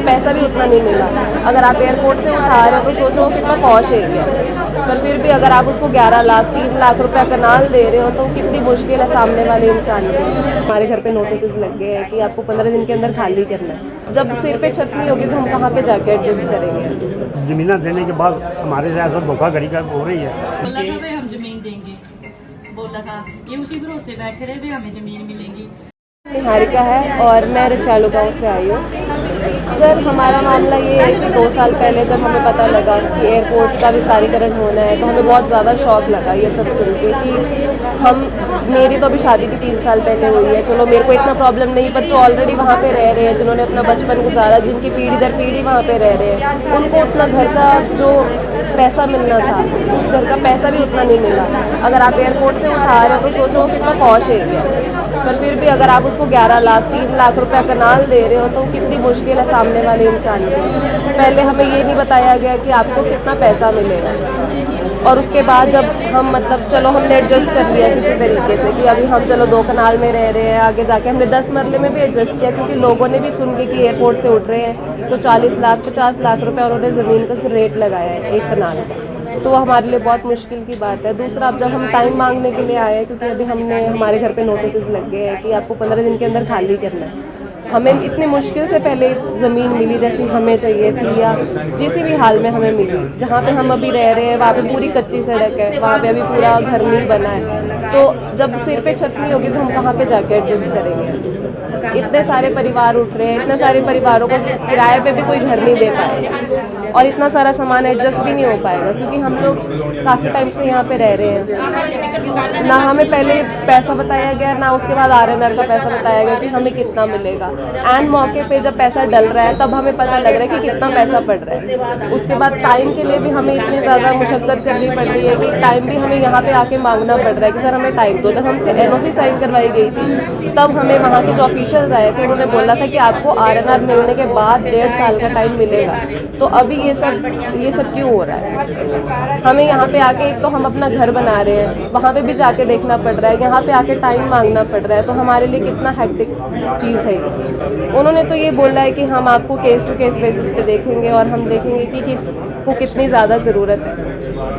पैसा भी उतना नहीं मिला। अगर आप एयरपोर्ट से उठा रहे हो तो सोचो वो कितना पॉश एरिया है, पर फिर भी अगर आप उसको 11 लाख 3 लाख रुपया कनाल दे रहे हो तो कितनी मुश्किल है सामने वाले इंसान की। हमारे घर पे नोटिस लग गए हैं कि आपको 15 दिन के अंदर खाली करना है। जब सिर पे छत नहीं होगी तो हम कहाँ पे जाके एडजस्ट करेंगे। ज़मीन देने के बाद हमारे से ऐसा धोखाधड़ी का हो रही है। बोला था भाई हम जमीन देंगे, बोला था ये उसी भरोसे बैठे रहे भी हमें जमीन मिलेगी। निहारिका है और मैं रचालू गाँव से आई हूँ। सर हमारा मामला ये है कि 2 साल पहले जब हमें पता लगा कि एयरपोर्ट का विस्तारीकरण होना है तो हमें बहुत ज़्यादा शौक लगा ये सब सुन के कि मेरी तो अभी शादी भी 3 साल पहले हुई है। चलो मेरे को इतना प्रॉब्लम नहीं, पर जो ऑलरेडी वहाँ पे रह रहे हैं, जिन्होंने अपना बचपन गुजारा, जिनकी पीढ़ी दर पीढ़ी वहाँ पे रह रहे हैं, उनको उतना घर का जो पैसा मिलना था उस घर का पैसा भी उतना नहीं मिला। अगर आप एयरपोर्ट से उठा रहे हो तो सोचो वो कितना पॉश एरिया है, पर फिर भी अगर आप उसको 11 लाख 3 लाख रुपया कनाल दे रहे हो तो कितनी मुश्किल है सामने वाले इंसान की। पहले हमें ये नहीं बताया गया कि आपको कितना पैसा मिलेगा, और उसके बाद जब हम चलो हमने एडजस्ट कर लिया किसी तरीके से कि अभी हम चलो 2 कनाल में रह रहे हैं, आगे जाके हमने 10 मरले में भी एडजस्ट किया क्योंकि लोगों ने भी सुन के कि एयरपोर्ट से उठ रहे हैं तो 40 लाख 50 लाख रुपए उन्होंने ज़मीन का रेट लगाया है 1 कनाल का, तो वो हमारे लिए बहुत मुश्किल की बात है। दूसरा, अब जब हम टाइम मांगने के लिए आए हैं क्योंकि अभी हमारे घर पे नोटिस लग गए हैं कि आपको 15 दिन के अंदर खाली करना है। हमें इतनी मुश्किल से पहले ज़मीन मिली जैसी हमें चाहिए थी, या किसी भी हाल में हमें मिली। जहाँ पे हम अभी रह रहे हैं वहाँ पे पूरी कच्ची सड़क है, वहाँ पे अभी पूरा घर नहीं बना है, तो जब सिर पे छत नहीं होगी तो हम कहाँ पे जाके एडजस्ट करेंगे। इतने सारे परिवार उठ रहे हैं, इतने सारे परिवारों को किराए पे भी कोई घर नहीं दे पाएगा और इतना सारा सामान एडजस्ट भी नहीं हो पाएगा क्योंकि हम लोग काफ़ी टाइम से यहाँ पे रह रहे हैं। ना हमें पहले पैसा बताया गया, ना उसके बाद RNR का पैसा बताया गया कि हमें कितना मिलेगा। एंड मौके पे जब पैसा डल रहा है तब हमें पता लग रहा है कि कितना पैसा पड़ रहा है। उसके बाद टाइम के लिए भी हमें इतनी ज़्यादा मुशक्कत करनी पड़ रही है कि टाइम भी हमें यहाँ पे आके मांगना पड़ रहा है कि सर हमें टाइम दो। जब हमसे NOC साइन करवाई गई थी तब हमें वहाँ के जो ऑफिशियल्स आए थे उन्होंने बोला था कि आपको RNR मिलने के बाद 1.5 साल का टाइम मिलेगा। तो अभी ये सब क्यों हो रहा है? हमें यहाँ पे आके, एक तो हम अपना घर बना रहे हैं, वहाँ पे भी जाके देखना पड़ रहा है, यहाँ पे आके टाइम मांगना पड़ रहा है, तो हमारे लिए कितना हेक्टिक चीज़ है ये। उन्होंने तो ये बोला है कि हम आपको केस टू केस बेसिस पे देखेंगे और हम देखेंगे कि किसको कितनी ज़्यादा ज़रूरत है,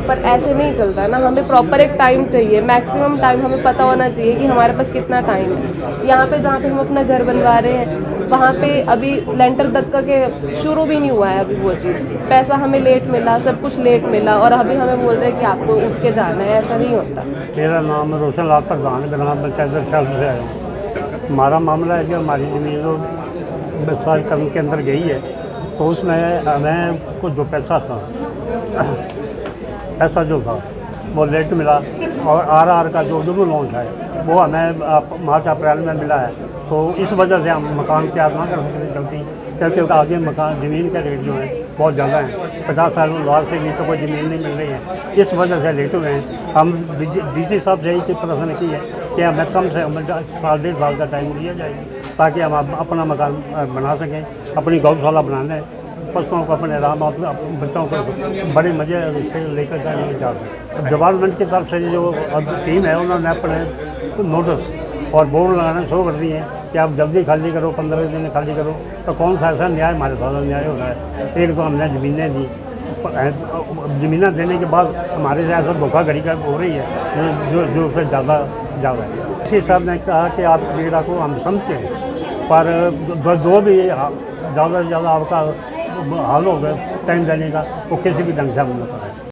पर ऐसे नहीं चलता ना। हमें प्रॉपर एक टाइम चाहिए, मैक्सिमम टाइम हमें पता होना चाहिए कि हमारे पास कितना टाइम है। यहाँ पे जहाँ पे हम अपना घर बनवा रहे हैं वहाँ पे अभी लेंटर तक का के शुरू भी नहीं हुआ है अभी वो चीज़। पैसा हमें लेट मिला, सब कुछ लेट मिला, और अभी हमें बोल रहे हैं कि आपको उठ के जाना है। ऐसा नहीं होता। मेरा नाम रोशन लाल प्रधान, ग्राम पंचायत से आया हूँ। हमारा मामला है कि हमारी ज़मीन विस्तारीकरण के अंदर गई है तो उसमें हमें कुछ जो पैसा जो था वो लेट मिला, और RR का जो लॉन्च है वो हमें मार्च अप्रैल में मिला है। तो इस वजह से हम मकान तैयार ना कर सकते जल्दी, क्योंकि आगे मकान ज़मीन का रेट जो है बहुत ज़्यादा है। 50 साल बाद से भी तो कोई ज़मीन नहीं मिल रही है, इस वजह से लेट हुए हैं। हम DC साहब से यही प्रश्न की है कि हमें कम से कम 1.5 साल का टाइम दिया जाए ताकि हम अपना मकान बना सकें, अपनी गौशाला बनाने, पशुओं को अपने आराम, बच्चों को बड़े मज़े से लेकर जा सकें। गवर्नमेंट की तरफ से जो टीम है उन्होंने अपने नोटिस और बोर्ड लगाना शुरू कर दिए हैं कि आप जल्दी खाली करो, 15 दिन खाली करो। तो कौन सा ऐसा न्याय हमारे साथ न्याय हो रहा है? एक तो हमने ज़मीनें दी, ज़मीनें देने के बाद हमारे से ऐसा धोखाधड़ी का हो रही है जो फिर ज़्यादा है। इसी साहब ने कहा कि आप पीड़ा को हम समझते हैं, पर जो भी ज़्यादा से ज़्यादा आपका हाल होगा टाइम देने का वो किसी भी ढंग से हम न करें।